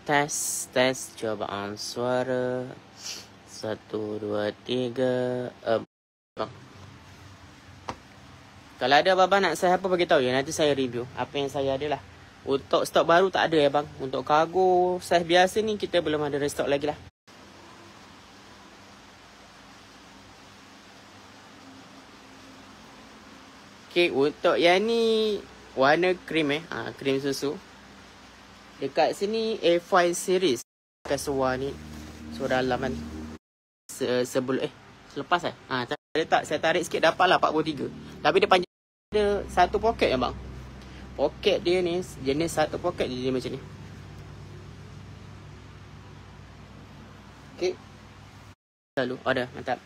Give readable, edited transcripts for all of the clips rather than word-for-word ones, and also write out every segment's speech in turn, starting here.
tes cubaan suara 1 2 3. Bang. Kalau ada abang nak saya apa bagi tahu ya, nanti saya review apa yang saya ada lah. Untuk stok baru tak ada ya bang. Untuk kargo saiz biasa ni kita belum ada restock lagi lah. Okey, untuk yang ni warna krim krim susu. Dekat sini A5 series. Kasua ni. So dalam kan sebelum selepas tak saya tarik sikit dapatlah 43. Tapi dia panjang, ada satu poket ya bang. Poket dia ni jenis satu poket dia macam ni. Okey. Lalu ada mantap.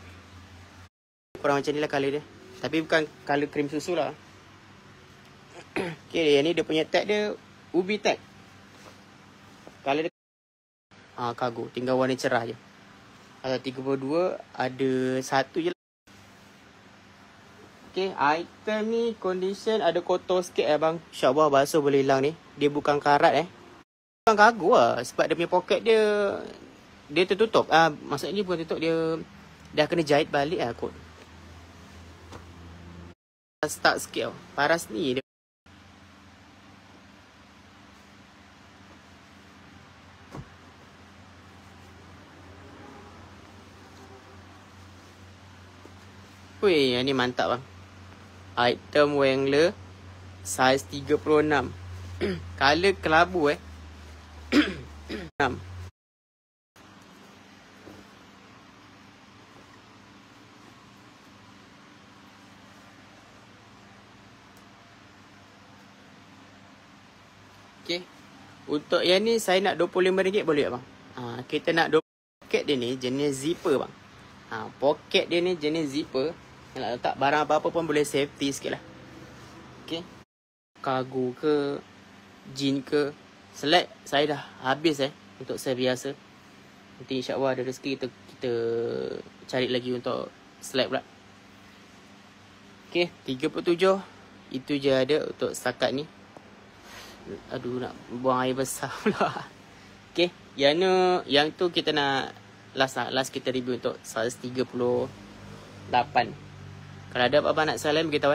Kurang macam ni lah color dia. Tapi bukan color krim susu lah. Okey, yang ni dia punya tag dia ubi tag. Color dia cargo, tinggal warna cerah je. Kalau 32 ada satu je lah. Okay, item ni condition ada kotor sikit bang. InsyaAllah basuh boleh hilang ni. Dia bukan karat bukan cargo lah. Sebab dia punya poket dia tertutup. Maksudnya bukan tutup, dia dah kena jahit balik kot. Start sikit tau. Paras ni dia. Weh, yang ni mantap bang. Item Wrangler saiz 36. Color kelabu 6. Okey. Untuk yang ni saya nak RM25 boleh tak bang? Kita nak poket dia ni jenis zipper bang. Poket dia ni jenis zipper. Nak letak barang apa-apa pun boleh safety sikit lah. Okay. Cargo ke, jean ke, select saya dah habis untuk saya biasa. Nanti insyaAllah ada rezeki kita cari lagi untuk select pula. Okay, 37. Itu je ada untuk setakat ni. Aduh, nak buang air besar pula. Okay, yang tu kita nak last kita review untuk saiz 38. Kalau ada apa-apa nak salam beritahu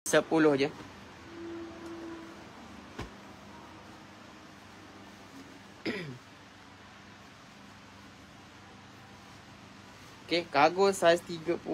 10 je. Okay, cargo saiz 38.